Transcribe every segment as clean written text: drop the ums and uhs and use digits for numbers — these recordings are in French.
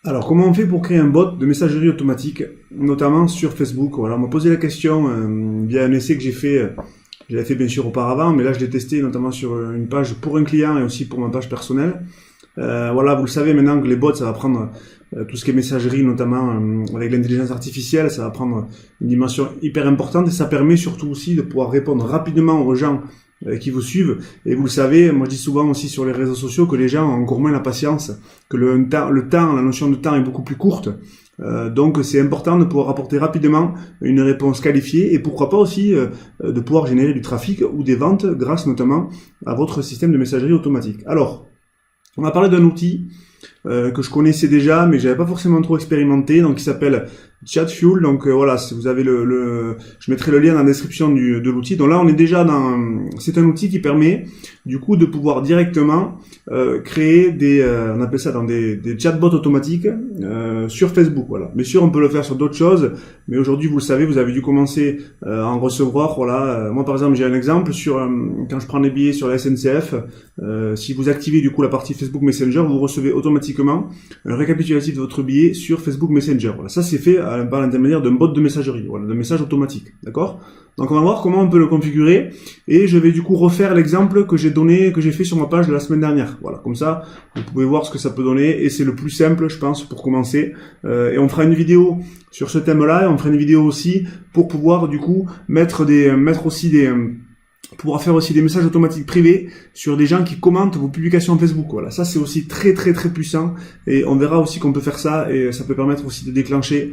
Alors, comment on fait pour créer un bot de messagerie automatique, notamment sur Facebook? Voilà, on m'a posé la question via un essai que j'avais fait bien sûr auparavant, mais là je l'ai testé notamment sur une page pour un client et aussi pour ma page personnelle. Voilà, vous le savez maintenant que les bots, ça va prendre tout ce qui est messagerie, notamment avec l'intelligence artificielle, ça va prendre une dimension hyper importante et ça permet surtout aussi de pouvoir répondre rapidement aux gens qui vous suivent. Et vous le savez, moi je dis souvent aussi sur les réseaux sociaux que les gens ont encore moins la patience, que le temps, la notion de temps est beaucoup plus courte. Donc c'est important de pouvoir apporter rapidement une réponse qualifiée et pourquoi pas aussi de pouvoir générer du trafic ou des ventes grâce notamment à votre système de messagerie automatique. Alors, on va parler d'un outil que je connaissais déjà, mais j'avais pas forcément trop expérimenté, donc il s'appelle Chatfuel. Donc voilà, si vous avez je mettrai le lien dans la description de l'outil. Donc là, on est déjà c'est un outil qui permet du coup de pouvoir directement créer on appelle ça des chatbots automatiques sur Facebook. Voilà. Bien sûr, on peut le faire sur d'autres choses, mais aujourd'hui, vous le savez, vous avez dû commencer à en recevoir. Voilà. Moi, par exemple, j'ai un exemple quand je prends les billets sur la SNCF. Si vous activez du coup la partie Facebook Messenger, vous recevez automatiquement un récapitulatif de votre billet sur Facebook Messenger. Voilà, ça c'est fait par l'intermédiaire d'un bot de messagerie, voilà, de message automatique, d'accord? Donc on va voir comment on peut le configurer et je vais du coup refaire l'exemple que j'ai fait sur ma page de la semaine dernière. Voilà, comme ça vous pouvez voir ce que ça peut donner et c'est le plus simple, je pense, pour commencer. Et on fera une vidéo sur ce thème-là et on fera une vidéo aussi pour pouvoir du coup pouvoir faire aussi des messages automatiques privés sur des gens qui commentent vos publications Facebook. Voilà, ça c'est aussi très très très puissant et on verra aussi qu'on peut faire ça et ça peut permettre aussi de déclencher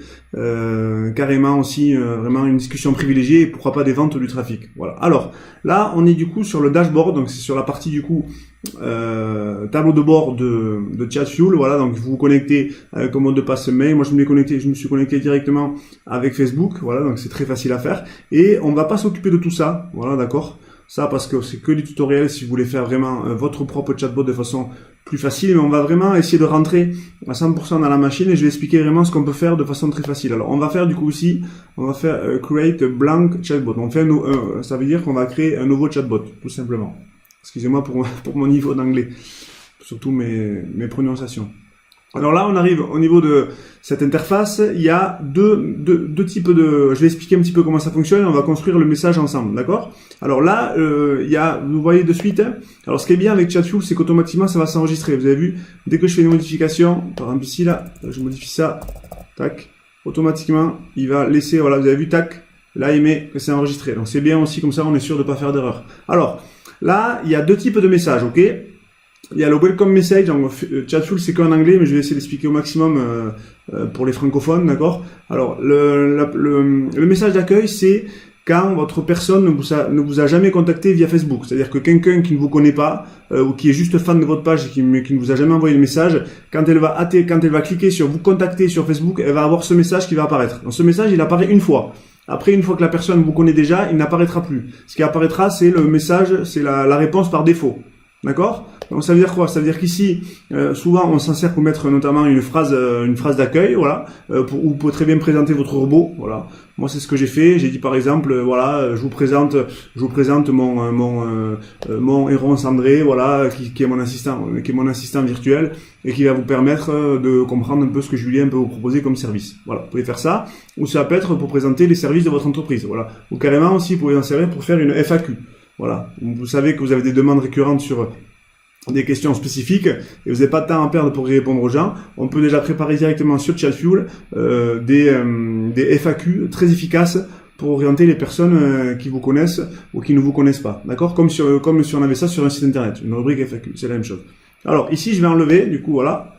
carrément aussi vraiment une discussion privilégiée et pourquoi pas des ventes du trafic. Voilà. Alors là on est du coup sur le dashboard, donc c'est sur la partie du coup tableau de bord de Chatfuel. Voilà, donc vous vous connectez avec un mot de passe mail. Moi je me suis connecté directement avec Facebook. Voilà, donc c'est très facile à faire et on va pas s'occuper de tout ça. Voilà, d'accord. Ça parce que c'est que du tutoriel si vous voulez faire vraiment votre propre chatbot de façon plus facile, mais on va vraiment essayer de rentrer à 100% dans la machine et je vais expliquer vraiment ce qu'on peut faire de façon très facile. Alors on va faire du coup ici, on va faire create a blank chatbot. On fait ça veut dire qu'on va créer un nouveau chatbot, tout simplement. Excusez-moi pour mon niveau d'anglais, surtout mes prononciations. Alors là, on arrive au niveau de cette interface. Il y a deux types je vais expliquer un petit peu comment ça fonctionne. On va construire le message ensemble, d'accord? Alors là, vous voyez de suite. Alors ce qui est bien avec Chatfuel, c'est qu'automatiquement, ça va s'enregistrer. Vous avez vu, dès que je fais une modification, par exemple ici, là, je modifie ça, tac, automatiquement, il va laisser, voilà, vous avez vu, tac, là, il met que c'est enregistré. Donc c'est bien aussi, comme ça, on est sûr de ne pas faire d'erreur. Alors, là, il y a deux types de messages, ok? Il y a le welcome message, Chatfuel c'est qu'en anglais, mais je vais essayer d'expliquer au maximum pour les francophones, d'accord? Alors, le message d'accueil, c'est quand votre personne ne vous a jamais contacté via Facebook. C'est-à-dire que quelqu'un qui ne vous connaît pas, ou qui est juste fan de votre page et qui ne vous a jamais envoyé de message, quand elle va cliquer sur vous contacter sur Facebook, elle va avoir ce message qui va apparaître. Donc ce message, il apparaît une fois. Après, une fois que la personne vous connaît déjà, il n'apparaîtra plus. Ce qui apparaîtra, c'est le message, c'est la réponse par défaut. D'accord? Donc ça veut dire quoi? Ça veut dire qu'ici, souvent on s'en sert pour mettre notamment une phrase d'accueil, voilà, où vous pouvez très bien présenter votre robot, voilà. Moi c'est ce que j'ai fait. J'ai dit par exemple, voilà, je vous présente mon héron Sandré, voilà, qui est mon assistant virtuel et qui va vous permettre de comprendre un peu ce que Julien peut vous proposer comme service. Voilà, vous pouvez faire ça, ou ça peut être pour présenter les services de votre entreprise, voilà. Ou carrément aussi, vous pouvez en servir pour faire une FAQ. Voilà, vous savez que vous avez des demandes récurrentes sur des questions spécifiques et vous n'avez pas de temps à perdre pour y répondre aux gens. On peut déjà préparer directement sur Chatfuel des FAQ très efficaces pour orienter les personnes qui vous connaissent ou qui ne vous connaissent pas. D'accord? Comme si on avait ça sur un site internet, une rubrique FAQ, c'est la même chose. Alors ici je vais enlever, du coup voilà.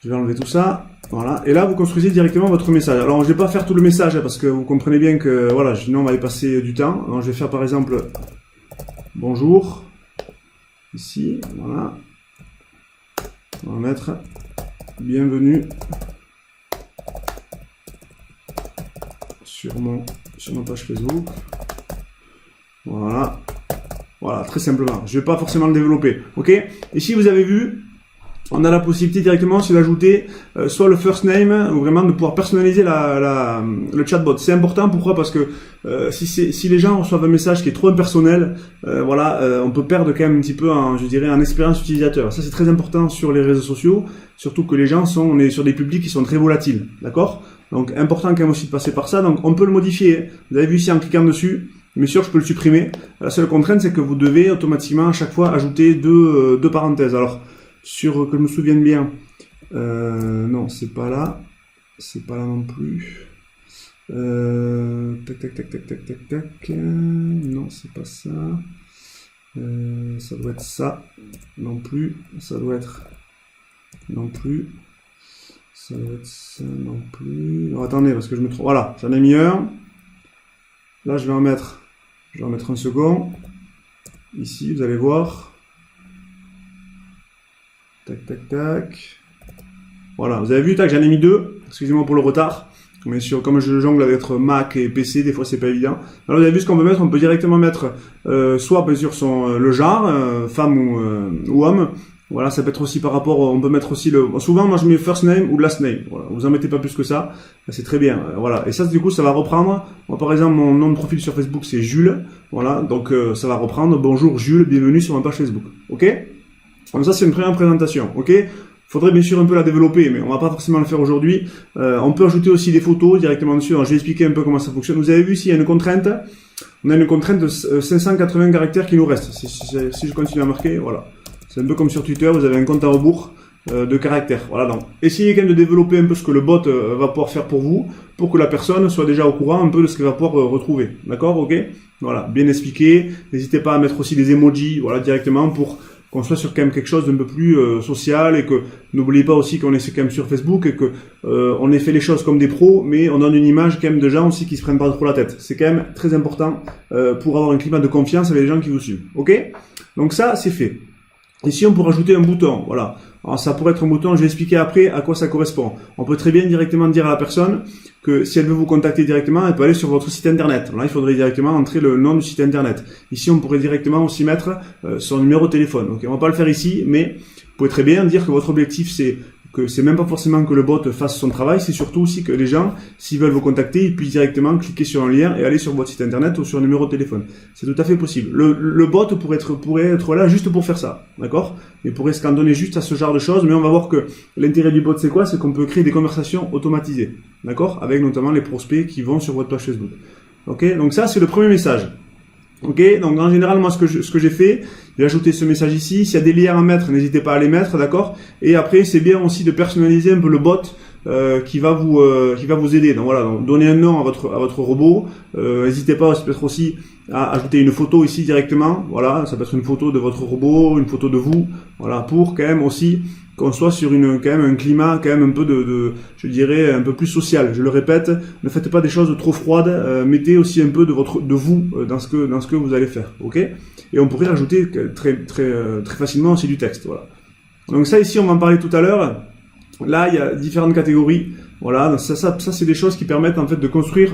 Je vais enlever tout ça, voilà. Et là, vous construisez directement votre message. Alors, je vais pas faire tout le message, parce que vous comprenez bien que, voilà, sinon on va y passer du temps. Alors, je vais faire par exemple, bonjour, ici, voilà. On va mettre, bienvenue sur ma page Facebook. Voilà. Voilà, très simplement. Je vais pas forcément le développer. Ok? Ici, vous avez vu, on a la possibilité directement aussi d'ajouter soit le first name ou vraiment de pouvoir personnaliser le chatbot. C'est important, pourquoi? Parce que si les gens reçoivent un message qui est trop impersonnel, on peut perdre quand même un petit peu je dirais en expérience utilisateur. Ça c'est très important sur les réseaux sociaux, surtout que les gens on est sur des publics qui sont très volatiles, d'accord? Donc important quand même aussi de passer par ça. Donc on peut le modifier. Vous avez vu ici en cliquant dessus. Bien sûr, je peux le supprimer. La seule contrainte, c'est que vous devez automatiquement à chaque fois ajouter deux parenthèses. Alors, que je me souvienne bien, non, c'est pas là non plus. Tac. Non, c'est pas ça. Ça doit être ça. Non plus. Ça doit être non plus. Ça doit être ça non plus. Non, attendez, parce que je me trompe. Voilà, j'en ai mis un. Là, je vais en mettre un second. Ici, vous allez voir. Tac. Voilà, vous avez vu, tac, j'en ai mis deux. Excusez-moi pour le retard. Mais comme je jongle avec Mac et PC, des fois c'est pas évident. Alors vous avez vu ce qu'on peut mettre, on peut directement mettre soit bien sûr le genre, femme ou homme. Voilà, ça peut être aussi par rapport, on peut mettre aussi souvent moi je mets first name ou last name. Voilà, vous en mettez pas plus que ça, c'est très bien. Voilà, et ça du coup ça va reprendre. Moi par exemple mon nom de profil sur Facebook c'est Jules. Voilà, donc ça va reprendre. Bonjour Jules, bienvenue sur ma page Facebook. Ok. Donc ça c'est une première présentation. Ok. Faudrait bien sûr un peu la développer, mais on va pas forcément le faire aujourd'hui. On peut ajouter aussi des photos directement dessus. Alors, je vais expliquer un peu comment ça fonctionne. Vous avez vu s'il y a une contrainte. On a une contrainte de 580 caractères qui nous reste. Si je continue à marquer, voilà. C'est un peu comme sur Twitter, vous avez un compte à rebours de caractères. Voilà, donc essayez quand même de développer un peu ce que le bot va pouvoir faire pour vous, pour que la personne soit déjà au courant un peu de ce qu'elle va pouvoir retrouver. D'accord, ok. Voilà, bien expliqué. N'hésitez pas à mettre aussi des emojis, voilà, directement pour qu'on soit sur quand même quelque chose d'un peu plus social et que n'oubliez pas aussi qu'on est quand même sur Facebook et que on ait fait les choses comme des pros, mais on donne une image quand même de gens aussi qui se prennent pas trop la tête. C'est quand même très important pour avoir un climat de confiance avec les gens qui vous suivent. Ok? Donc ça, c'est fait. Ici, on peut rajouter un bouton. Voilà. Alors ça pourrait être un bouton, je vais expliquer après à quoi ça correspond. On peut très bien directement dire à la personne que si elle veut vous contacter directement, elle peut aller sur votre site internet. Là, il faudrait directement entrer le nom du site internet. Ici, on pourrait directement aussi mettre son numéro de téléphone. Ok, on va pas le faire ici, mais vous pouvez très bien dire que votre objectif c'est même pas forcément que le bot fasse son travail, c'est surtout aussi que les gens, s'ils veulent vous contacter, ils puissent directement cliquer sur un lien et aller sur votre site internet ou sur un numéro de téléphone. C'est tout à fait possible. Le bot pourrait être là juste pour faire ça, d'accord? Il pourrait se cantonner juste à ce genre de choses, mais on va voir que l'intérêt du bot c'est quoi? C'est qu'on peut créer des conversations automatisées, d'accord? Avec notamment les prospects qui vont sur votre page Facebook. Ok? Donc ça, c'est le premier message. Ok, donc en général, moi, ce que j'ai fait, j'ai ajouté ce message ici. S'il y a des liens à mettre, n'hésitez pas à les mettre, d'accord. Et après, c'est bien aussi de personnaliser un peu le bot qui va vous aider. Donc voilà, donc donnez un nom à votre robot. N'hésitez pas peut-être aussi à ajouter une photo ici directement. Voilà, ça peut être une photo de votre robot, une photo de vous. Voilà, pour quand même aussi qu'on soit sur quand même un climat quand même un peu je dirais un peu plus social. Je le répète, ne faites pas des choses trop froides, mettez aussi un peu de vous dans ce que vous allez faire, ok? Et on pourrait rajouter très facilement aussi du texte, voilà. Donc ça ici on va en parler tout à l'heure. Là il y a différentes catégories, voilà. Ça c'est des choses qui permettent en fait de construire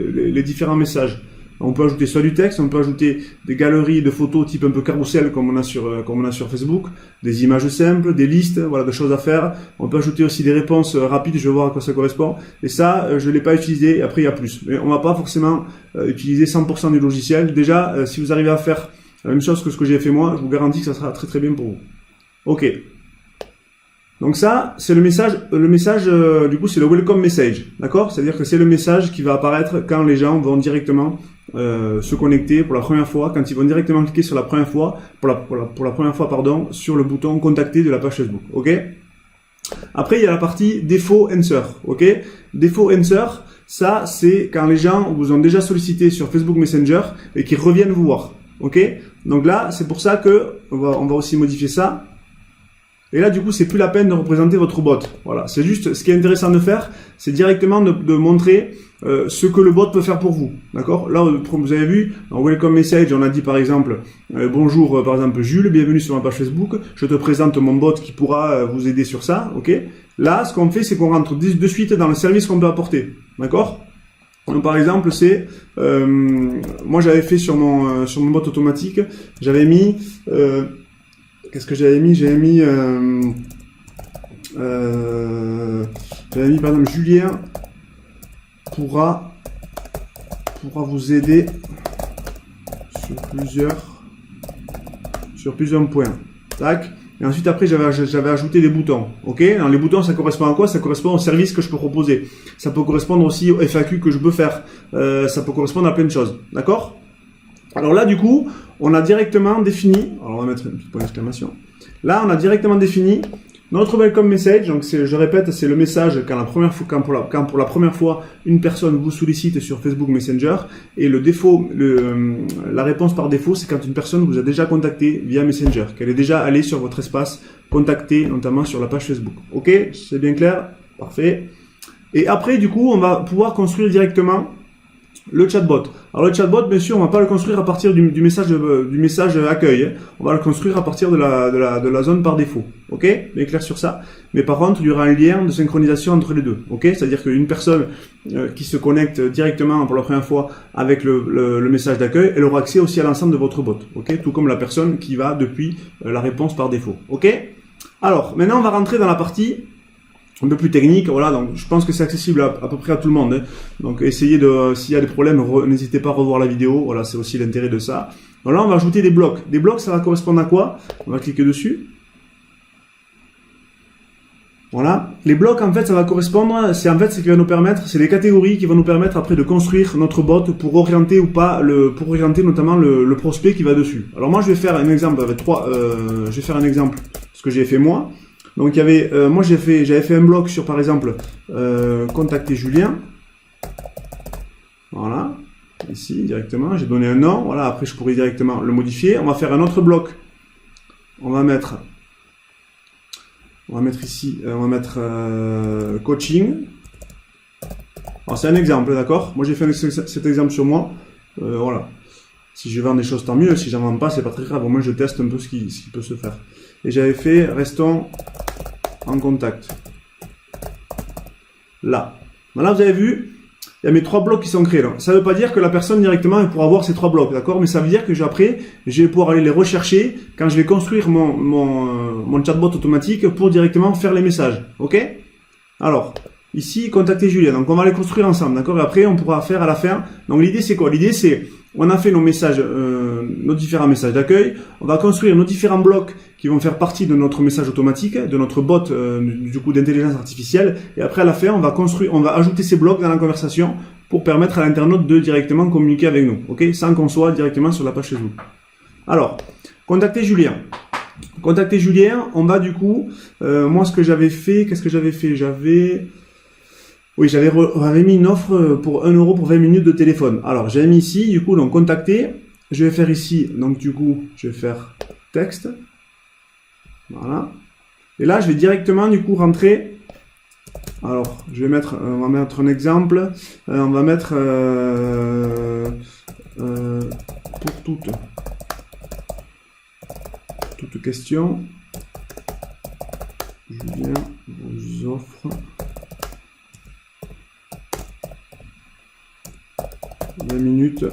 les différents messages. On peut ajouter soit du texte, on peut ajouter des galeries de photos type un peu carrousel comme on a sur Facebook, des images simples, des listes, voilà, de choses à faire. On peut ajouter aussi des réponses rapides, je vais voir à quoi ça correspond. Et ça, je l'ai pas utilisé, après il y a plus. Mais on va pas forcément utiliser 100% du logiciel. Déjà, si vous arrivez à faire la même chose que ce que j'ai fait moi, je vous garantis que ça sera très très bien pour vous. Ok. Donc ça, c'est le message du coup c'est le welcome message, d'accord? C'est-à-dire que c'est le message qui va apparaître quand les gens vont directement se connecter pour la première fois, quand ils vont directement cliquer sur pour la première fois sur le bouton contacter de la page Facebook, ok? Après il y a la partie défaut answer, ok? Défaut answer, ça c'est quand les gens vous ont déjà sollicité sur Facebook Messenger et qui reviennent vous voir, ok? Donc là c'est pour ça que on va aussi modifier ça. Et là, du coup, c'est plus la peine de représenter votre bot. Voilà, c'est juste, ce qui est intéressant de faire, c'est directement de montrer ce que le bot peut faire pour vous. D'accord? Là, vous avez vu, en welcome message, on a dit par exemple, bonjour, par exemple, Jules, bienvenue sur ma page Facebook. Je te présente mon bot qui pourra vous aider sur ça. Ok? Là, ce qu'on fait, c'est qu'on rentre de suite dans le service qu'on peut apporter. D'accord? Donc, par exemple, c'est, moi, j'avais fait sur mon bot automatique, j'avais mis, qu'est-ce que j'avais mis? J'avais mis j'avais mis par exemple Julien pourra vous aider sur plusieurs points. Tac. Et ensuite après j'avais ajouté des boutons. Ok. Alors, les boutons ça correspond à quoi? Ça correspond au service que je peux proposer. Ça peut correspondre aussi au FAQ que je peux faire. Ça peut correspondre à plein de choses. D'accord? Alors là du coup on a directement défini. Alors on va mettre un petit point d'exclamation. Là on a directement défini notre welcome message. Donc je répète, c'est le message quand pour la première fois une personne vous sollicite sur Facebook Messenger. Et le défaut, la réponse par défaut, c'est quand une personne vous a déjà contacté via Messenger, qu'elle est déjà allée sur votre espace contacté, notamment sur la page Facebook. Ok, c'est bien clair? Parfait. Et après, du coup, on va pouvoir construire directement le chatbot. Alors le chatbot, bien sûr, on va pas le construire à partir du message accueil. Hein. On va le construire à partir de la zone par défaut. Ok, bien clair sur ça. Mais par contre, il y aura un lien de synchronisation entre les deux. Ok, c'est-à-dire qu'une personne qui se connecte directement pour la première fois avec le message d'accueil, elle aura accès aussi à l'ensemble de votre bot. Ok, tout comme la personne qui va depuis la réponse par défaut. Ok. Alors maintenant, on va rentrer dans la partie un peu plus technique, voilà, donc je pense que c'est accessible à peu près à tout le monde, hein. Donc essayez s'il y a des problèmes, n'hésitez pas à revoir la vidéo, voilà, c'est aussi l'intérêt de ça. Donc là on va ajouter des blocs. Des blocs, ça va correspondre à quoi? On va cliquer dessus. Voilà, les blocs en fait ça va correspondre, c'est ce qui va nous permettre, c'est les catégories qui vont nous permettre après de construire notre bot pour orienter ou pas, pour orienter notamment le prospect qui va dessus. Alors moi je vais faire un exemple avec je vais faire un exemple, ce que j'ai fait moi. Donc il y avait, moi j'avais fait un bloc sur par exemple contacter Julien. Voilà, ici directement, j'ai donné un nom. Voilà, après je pourrais directement le modifier. On va faire un autre bloc. On va mettre ici, on va mettre coaching. Alors c'est un exemple, d'accord? Moi j'ai fait cet exemple sur moi. Voilà. Si je vends des choses, tant mieux. Si j'en vends pas, c'est pas très grave. Au moins je teste un peu ce qui peut se faire. Et j'avais fait restons en contact. Là. Maintenant vous avez vu, il y a mes 3 blocs qui sont créés. Donc, ça ne veut pas dire que la personne directement elle pourra avoir ces 3 blocs, d'accord? Mais ça veut dire que après, je vais pouvoir aller les rechercher quand je vais construire mon chatbot automatique pour directement faire les messages. Ok? Alors, ici, contacter Julien. Donc on va les construire ensemble, d'accord? Et après, on pourra faire à la fin. Donc l'idée c'est quoi? L'idée c'est, on a fait nos messages, nos différents messages d'accueil. On va construire nos différents blocs qui vont faire partie de notre message automatique, de notre bot du coup d'intelligence artificielle. Et après à la fin, on va ajouter ces blocs dans la conversation pour permettre à l'internaute de directement communiquer avec nous, ok? Sans qu'on soit directement sur la page Facebook. Alors, contacter Julien. Contacter Julien, on va du coup, moi ce que j'avais fait, qu'est-ce que j'avais fait? J'avais mis une offre pour 1 € pour 20 minutes de téléphone. Alors, j'avais mis ici, du coup, donc contacter. Je vais faire ici, donc du coup, je vais faire texte. Voilà. Et là, je vais directement, du coup, rentrer. Alors, on va mettre un exemple. On va mettre pour toute question. Julien vous offre 20 minutes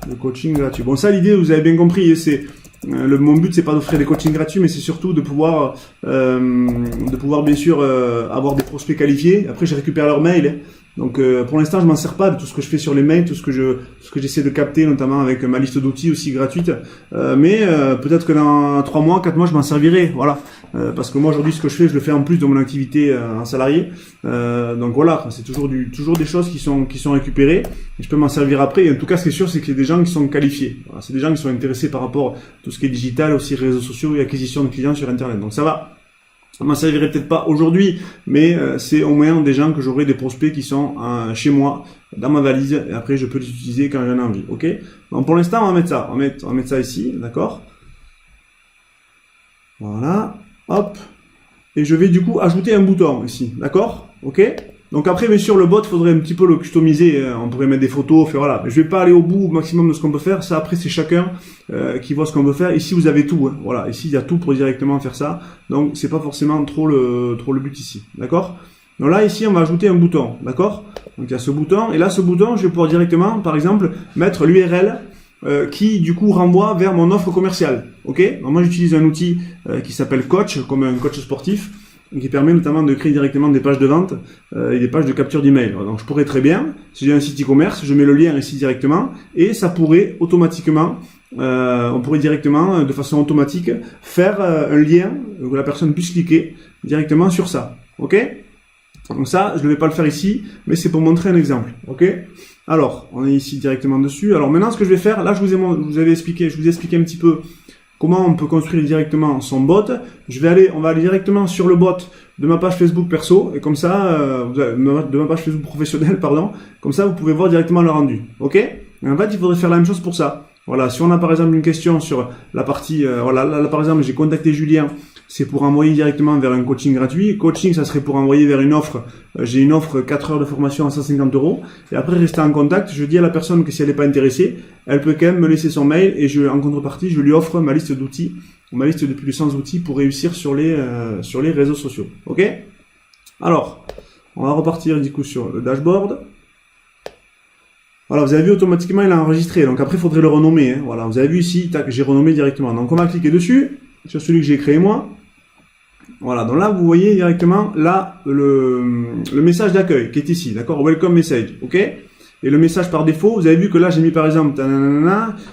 de coaching gratuit. Bon, ça, l'idée, vous avez bien compris, c'est mon but, c'est pas d'offrir des coachings gratuits, mais c'est surtout de pouvoir bien sûr avoir des prospects qualifiés. Après, je récupère leurs mails. Donc, pour l'instant, je m'en sers pas de tout ce que je fais sur les mails, tout ce que j'essaie de capter, notamment avec ma liste d'outils aussi gratuite. Mais peut-être que dans 3 mois, 4 mois, je m'en servirai. Voilà. Parce que moi, aujourd'hui, ce que je fais, je le fais en plus de mon activité en salarié. Donc voilà, c'est toujours des choses qui sont récupérées. Et je peux m'en servir après. Et en tout cas, ce qui est sûr, c'est qu'il y a des gens qui sont qualifiés. Voilà, c'est des gens qui sont intéressés par rapport à tout ce qui est digital, aussi réseaux sociaux et acquisition de clients sur Internet. Donc ça va. Je m'en servirai peut-être pas aujourd'hui, mais c'est au moins des gens que j'aurai des prospects qui sont chez moi, dans ma valise, et après je peux les utiliser quand j'en ai envie. Ok? Donc pour l'instant, on va mettre ça. On va mettre ça ici, d'accord? Voilà. Hop. Et je vais du coup ajouter un bouton ici, d'accord? Ok? Donc après, bien sûr, le bot, il faudrait un petit peu le customiser. On pourrait mettre des photos, faire voilà. Mais je vais pas aller au bout au maximum de ce qu'on peut faire. Ça, après, c'est chacun qui voit ce qu'on peut faire. Ici, vous avez tout. Hein. Voilà. Ici, il y a tout pour directement faire ça. Donc, c'est pas forcément trop le but ici. D'accord? Donc là, ici, on va ajouter un bouton. D'accord? Donc, il y a ce bouton. Et là, ce bouton, je vais pouvoir directement, par exemple, mettre l'URL qui du coup renvoie vers mon offre commerciale. Ok? Donc moi j'utilise un outil qui s'appelle Coach, comme un coach sportif, qui permet notamment de créer directement des pages de vente et des pages de capture d'email. Donc je pourrais très bien, si j'ai un site e-commerce, je mets le lien ici directement et ça pourrait automatiquement, on pourrait directement, de façon automatique, faire un lien où la personne puisse cliquer directement sur ça. Ok? Donc ça, je ne vais pas le faire ici, mais c'est pour montrer un exemple. Ok? Alors, on est ici directement dessus. Alors maintenant, ce que je vais faire, là, je vous ai expliqué un petit peu comment on peut construire directement son bot. On va aller directement sur le bot de ma page Facebook perso, et comme ça, de ma page Facebook professionnelle, pardon. Comme ça, vous pouvez voir directement le rendu. Ok? Et en fait, il faudrait faire la même chose pour ça. Voilà, si on a par exemple une question sur la partie, voilà, là par exemple, j'ai contacté Julien. C'est pour envoyer directement vers un coaching gratuit. Coaching, ça serait pour envoyer vers une offre. J'ai une offre 4 heures de formation à 150 €. Et après, rester en contact. Je dis à la personne que si elle n'est pas intéressée, elle peut quand même me laisser son mail et en contrepartie, je lui offre ma liste d'outils, ma liste de plus de 100 outils pour réussir sur les réseaux sociaux. Ok? Alors, on va repartir du coup sur le dashboard. Voilà, vous avez vu automatiquement, il a enregistré. Donc après, il faudrait le renommer. Hein. Voilà, vous avez vu ici, tac, j'ai renommé directement. Donc on va cliquer dessus, sur celui que j'ai créé moi. Voilà, donc là, vous voyez directement, là, le message d'accueil qui est ici, d'accord? Welcome message, ok? Et le message par défaut, vous avez vu que là, j'ai mis par exemple,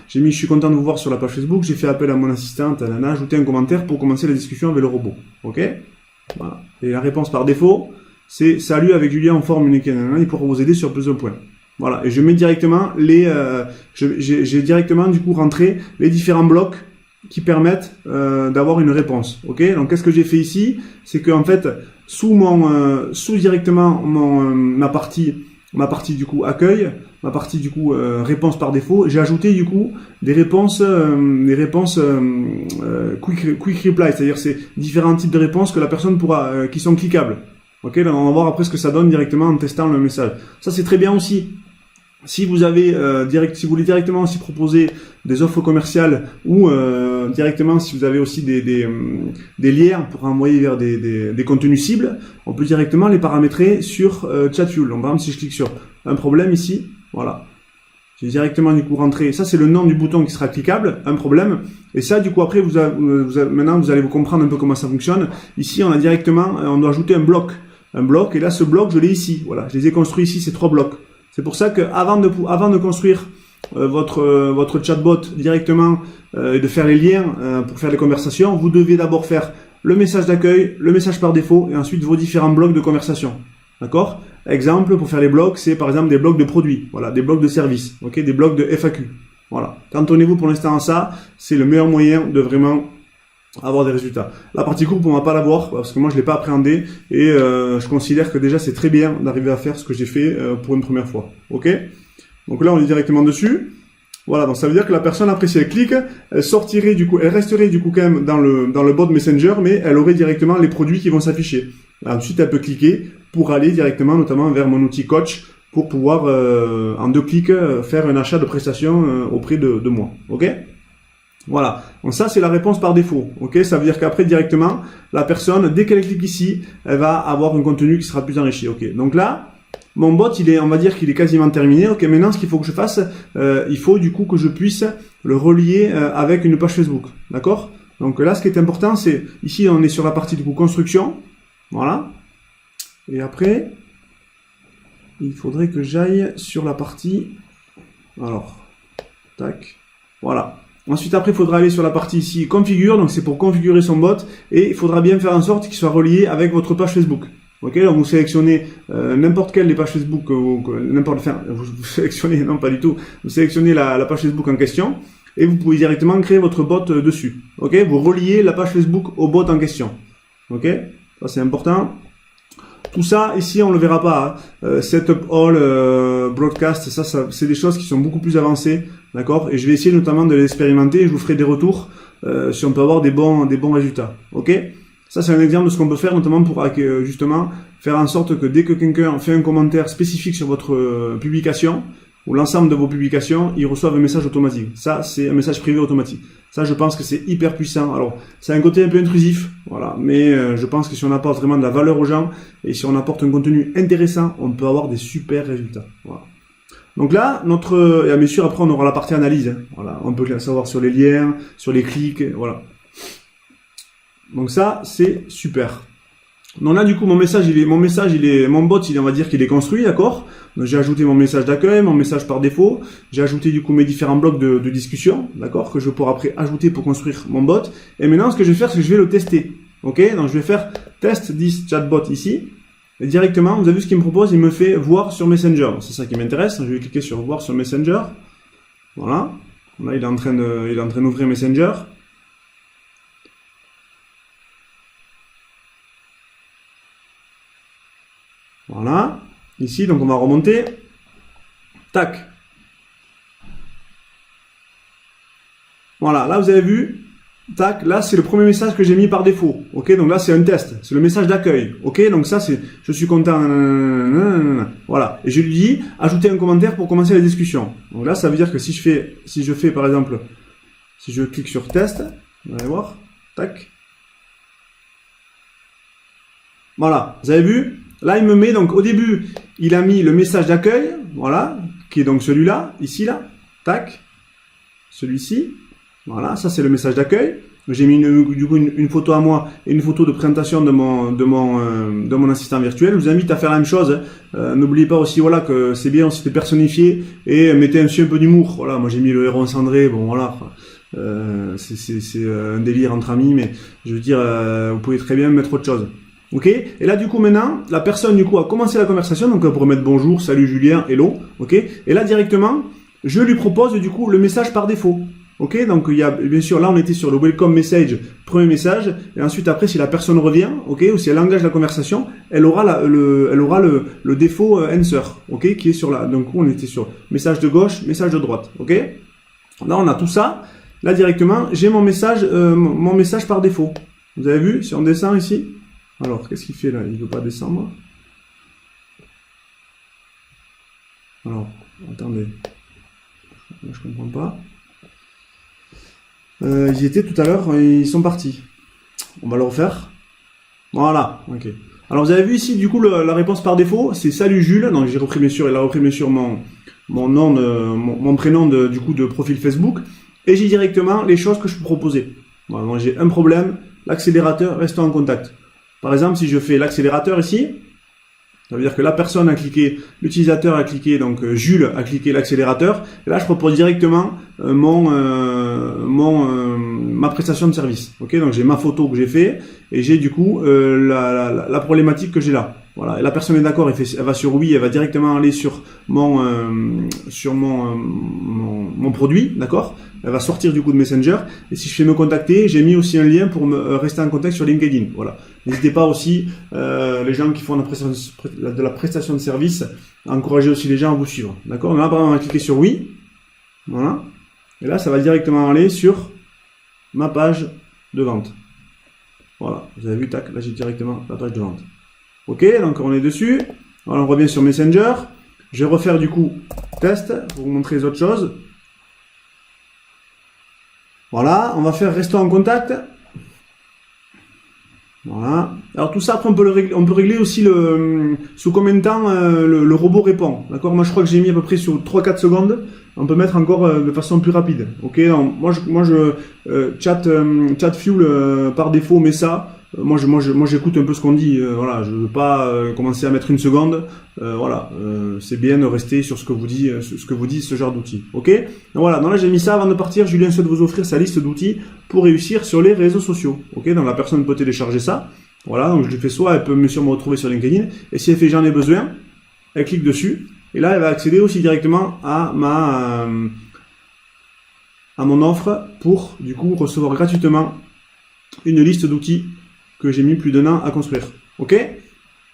j'ai mis, je suis content de vous voir sur la page Facebook, j'ai fait appel à mon assistant, ajouter un commentaire pour commencer la discussion avec le robot, ok? Voilà. Et la réponse par défaut, c'est salut avec Julien, on forme une équipe, il pourra vous aider sur plusieurs points. Voilà, et je mets directement j'ai directement du coup rentré les différents blocs qui permettent d'avoir une réponse. Ok, donc qu'est-ce que j'ai fait ici? C'est que en fait, sous directement ma partie du coup accueil, ma partie du coup réponse par défaut, j'ai ajouté du coup des réponses quick reply, c'est-à-dire c'est différents types de réponses que la personne pourra qui sont cliquables. Ok, là on va voir après ce que ça donne directement en testant le message. Ça c'est très bien aussi. Si vous avez si vous voulez directement aussi proposer des offres commerciales ou directement si vous avez aussi des liens pour envoyer vers des contenus cibles, on peut directement les paramétrer sur Chatfuel. Donc par exemple si je clique sur un problème ici, voilà, j'ai directement du coup rentré. Ça c'est le nom du bouton qui sera cliquable, un problème. Et ça du coup après maintenant vous allez vous comprendre un peu comment ça fonctionne. Ici on a directement, on doit ajouter un bloc et là ce bloc je l'ai ici. Voilà, je les ai construits ici ces 3 blocs. C'est pour ça que avant de construire votre chatbot directement et de faire les liens pour faire les conversations, vous devez d'abord faire le message d'accueil, le message par défaut et ensuite vos différents blocs de conversation. D'accord? Exemple, pour faire les blocs, c'est par exemple des blocs de produits, voilà, des blocs de services, ok, des blocs de FAQ. Voilà. Cantonnez-vous pour l'instant à ça, c'est le meilleur moyen de vraiment avoir des résultats. La partie courbe, on va pas la voir parce que moi je l'ai pas appréhendé et je considère que déjà c'est très bien d'arriver à faire ce que j'ai fait pour une première fois. Ok? Donc là on est directement dessus. Voilà, donc ça veut dire que la personne après si elle clique, elle sortirait du coup, elle resterait du coup quand même dans le bot Messenger, mais elle aurait directement les produits qui vont s'afficher. Ensuite elle peut cliquer pour aller directement notamment vers mon outil coach pour pouvoir en 2 clics faire un achat de prestations auprès de moi. Ok? Voilà, donc ça c'est la réponse par défaut, ok? Ça veut dire qu'après directement, la personne, dès qu'elle clique ici, elle va avoir un contenu qui sera plus enrichi, ok? Donc là, mon bot, on va dire qu'il est quasiment terminé, ok? Maintenant, ce qu'il faut que je fasse, il faut du coup que je puisse le relier avec une page Facebook, d'accord? Donc là, ce qui est important, c'est, ici on est sur la partie du coup construction, voilà. Et après, il faudrait que j'aille sur la partie, alors, tac, voilà. Ensuite, après, il faudra aller sur la partie ici, configure, donc c'est pour configurer son bot, et il faudra bien faire en sorte qu'il soit relié avec votre page Facebook. Ok, donc vous sélectionnez n'importe quelle des pages Facebook, vous sélectionnez, non pas du tout, vous sélectionnez la page Facebook en question, et vous pouvez directement créer votre bot dessus. Ok, vous reliez la page Facebook au bot en question. Ok, ça c'est important. Tout ça, ici, on ne le verra pas. Hein. Setup all, broadcast, ça c'est des choses qui sont beaucoup plus avancées. D'accord? Et je vais essayer notamment de l'expérimenter. Je vous ferai des retours si on peut avoir des bons résultats. Ok? Ça, c'est un exemple de ce qu'on peut faire, notamment pour justement faire en sorte que dès que quelqu'un fait un commentaire spécifique sur votre publication, ou l'ensemble de vos publications, ils reçoivent un message automatique. Ça, c'est un message privé automatique. Ça, je pense que c'est hyper puissant. Alors, c'est un côté un peu intrusif, voilà. Mais je pense que si on apporte vraiment de la valeur aux gens, et si on apporte un contenu intéressant, on peut avoir des super résultats. Voilà. Donc là, et bien sûr, après, on aura la partie analyse. Hein. Voilà, on peut savoir sur les liens, sur les clics, voilà. Donc ça, c'est super. Donc là, du coup, mon bot, on va dire qu'il est construit, d'accord? Donc j'ai ajouté mon message d'accueil, mon message par défaut. J'ai ajouté du coup mes différents blocs de discussion, d'accord? Que je vais pouvoir après ajouter pour construire mon bot. Et maintenant, ce que je vais faire, c'est que je vais le tester. Ok? Donc je vais faire test this chatbot ici. Et directement, vous avez vu ce qu'il me propose? Il me fait voir sur Messenger. C'est ça qui m'intéresse. Je vais cliquer sur voir sur Messenger. Voilà. Là, il est en train d'ouvrir Messenger. Voilà. Ici, donc on va remonter. Tac. Voilà, là vous avez vu. Tac, là c'est le premier message que j'ai mis par défaut. Ok, donc là c'est un test. C'est le message d'accueil. Ok, donc ça c'est je suis content. Voilà. Et je lui dis ajouter un commentaire pour commencer la discussion. Donc là ça veut dire que si je fais par exemple, si je clique sur test, vous allez voir. Tac. Voilà, vous avez vu? Là, il me met, donc au début, il a mis le message d'accueil, voilà, qui est donc celui-là, ici, là, tac, celui-ci, voilà, ça c'est le message d'accueil. J'ai mis du coup une photo à moi et une photo de présentation de mon assistant virtuel. Je vous invite à faire la même chose. N'oubliez pas aussi, voilà, que c'est bien aussi de personnifier et mettez aussi un peu d'humour. Voilà, moi j'ai mis le héron cendré, bon voilà. C'est un délire entre amis, mais je veux dire, vous pouvez très bien mettre autre chose. Ok, et là du coup maintenant, la personne du coup a commencé la conversation, donc on pourrait mettre bonjour, salut Julien, hello, ok, et là directement, je lui propose du coup le message par défaut, ok, donc il y a bien sûr là on était sur le welcome message, premier message, et ensuite après si la personne revient, ok, ou si elle engage la conversation, elle aura le défaut answer, ok, qui est sur là, donc on était sur message de gauche, message de droite, ok, là on a tout ça, là directement j'ai mon message par défaut, vous avez vu, si on descend ici. Alors, qu'est-ce qu'il fait là? Il ne veut pas descendre. Alors, attendez. Là, je comprends pas. Ils y étaient tout à l'heure, ils sont partis. On va le refaire. Voilà, ok. Alors, vous avez vu ici, du coup, la réponse par défaut, c'est salut Jules. Donc, j'ai repris, bien sûr, il a repris, bien sûr, mon nom, mon prénom du coup, de profil Facebook. Et j'ai directement les choses que je peux proposer. Voilà, donc, j'ai un problème, l'accélérateur, restons en contact. Par exemple, si je fais l'accélérateur ici, ça veut dire que la personne a cliqué, l'utilisateur a cliqué, donc Jules a cliqué l'accélérateur, et là je propose directement ma prestation de service. Ok, donc j'ai ma photo que j'ai fait, et j'ai du coup la problématique que j'ai là. Voilà, et la personne est d'accord, elle va sur oui, elle va directement aller sur mon produit, d'accord? Elle va sortir du coup de Messenger. Et si je fais me contacter, j'ai mis aussi un lien pour rester en contact sur LinkedIn. Voilà. N'hésitez pas aussi, les gens qui font de la prestation de service, à encourager aussi les gens à vous suivre. D'accord? Là, par exemple, on va cliquer sur oui. Voilà. Et là, ça va directement aller sur ma page de vente. Voilà. Vous avez vu, tac, là j'ai directement la page de vente. Ok, donc on est dessus. Voilà, on revient sur Messenger. Je vais refaire du coup test pour vous montrer les autres choses. Voilà, on va faire restons en contact. Voilà. Alors tout ça, après on peut régler aussi sous combien de temps le robot répond. D'accord? Moi je crois que j'ai mis à peu près sur 3-4 secondes. On peut mettre encore de façon plus rapide. Ok, donc, moi je Chatfuel par défaut met ça. Moi j'écoute un peu ce qu'on dit. Voilà, je veux pas commencer à mettre une seconde. Voilà, c'est bien de rester sur ce que vous dit ce genre d'outils. Ok. Donc, voilà. Donc là j'ai mis ça avant de partir. Julien souhaite vous offrir sa liste d'outils pour réussir sur les réseaux sociaux. Ok. Donc la personne peut télécharger ça. Voilà. Donc je lui fais soit elle peut bien sûr me retrouver sur LinkedIn et si elle fait j'en ai besoin, elle clique dessus et là elle va accéder aussi directement à mon offre pour du coup recevoir gratuitement une liste d'outils que j'ai mis plus d'un an à construire. Ok?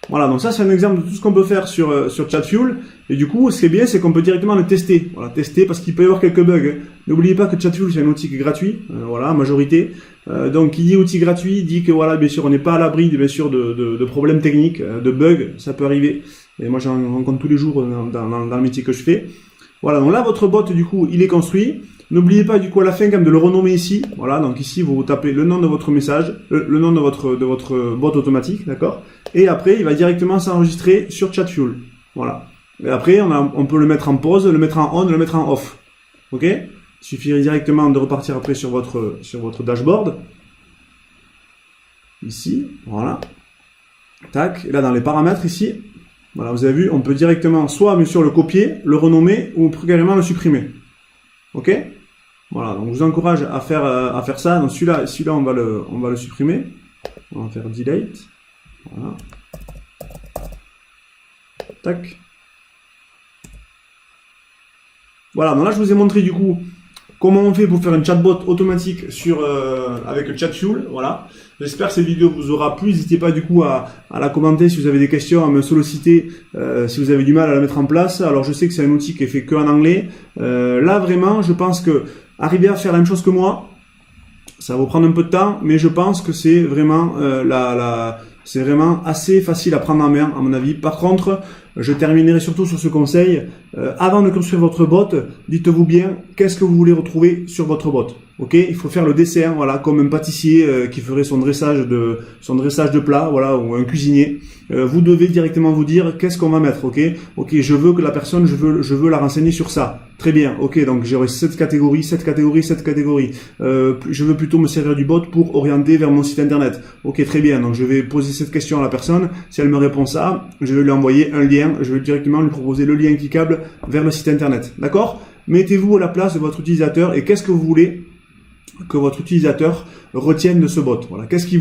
Voilà, donc ça c'est un exemple de tout ce qu'on peut faire sur Chatfuel. Et du coup, ce qui est bien, c'est qu'on peut directement le tester. Voilà, tester parce qu'il peut y avoir quelques bugs. N'oubliez pas que Chatfuel c'est un outil qui est gratuit. Voilà, majorité. Donc, qui dit outil gratuit dit que voilà, bien sûr, on n'est pas à l'abri, bien sûr, de problèmes techniques, de bugs. Ça peut arriver. Et moi, j'en rencontre tous les jours dans le métier que je fais. Voilà, donc là, votre bot, du coup, il est construit. N'oubliez pas du coup à la fin quand même de le renommer ici. Voilà, donc ici vous tapez le nom de votre message, le nom de votre bot automatique, d'accord? Et après il va directement s'enregistrer sur Chatfuel. Voilà. Et après, on peut le mettre en pause, le mettre en on, le mettre en off. Ok? Il suffit directement de repartir après sur votre dashboard. Ici, voilà. Tac, et là dans les paramètres ici, voilà, vous avez vu, on peut directement soit bien sûr le copier, le renommer ou carrément le supprimer. Ok? Voilà, donc je vous encourage à faire ça. Donc celui-là, on va le supprimer. On va faire delete. Voilà. Tac. Voilà, donc là je vous ai montré du coup comment on fait pour faire un chatbot automatique avec ChatFuel. Voilà. J'espère que cette vidéo vous aura plu. N'hésitez pas du coup à la commenter si vous avez des questions, à me solliciter si vous avez du mal à la mettre en place. Alors je sais que c'est un outil qui est fait que en anglais. Là vraiment, je pense que arriver à faire la même chose que moi, ça va vous prendre un peu de temps, mais je pense que c'est vraiment c'est vraiment assez facile à prendre en main, à mon avis. Par contre, je terminerai surtout sur ce conseil. Avant de construire votre bot, dites-vous bien qu'est-ce que vous voulez retrouver sur votre bot. Ok, il faut faire le dessin, voilà, comme un pâtissier qui ferait son dressage de plat, voilà, ou un cuisinier. Vous devez directement vous dire qu'est-ce qu'on va mettre. Ok, je veux que la personne, je veux la renseigner sur ça. Très bien. Ok, donc j'aurai cette catégorie. Je veux plutôt me servir du bot pour orienter vers mon site internet. Ok, très bien. Donc je vais poser cette question à la personne. Si elle me répond ça, je vais lui envoyer un lien. Je vais directement lui proposer le lien cliquable vers le site internet. D'accord? Mettez-vous à la place de votre utilisateur et qu'est-ce que vous voulez que votre utilisateur retienne de ce bot. Voilà. Qu'est-ce que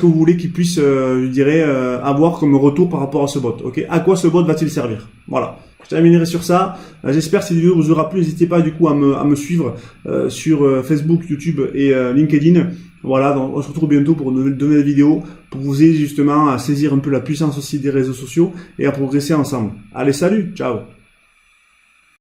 vous voulez qu'il puisse, je dirais, avoir comme retour par rapport à ce bot. Ok. À quoi ce bot va-t-il servir? Voilà. Je terminerai sur ça. J'espère que cette vidéo vous aura plu. N'hésitez pas du coup à me suivre sur Facebook, YouTube et LinkedIn. Voilà. Donc, on se retrouve bientôt pour de nouvelles vidéos pour vous aider justement à saisir un peu la puissance aussi des réseaux sociaux et à progresser ensemble. Allez, salut, ciao.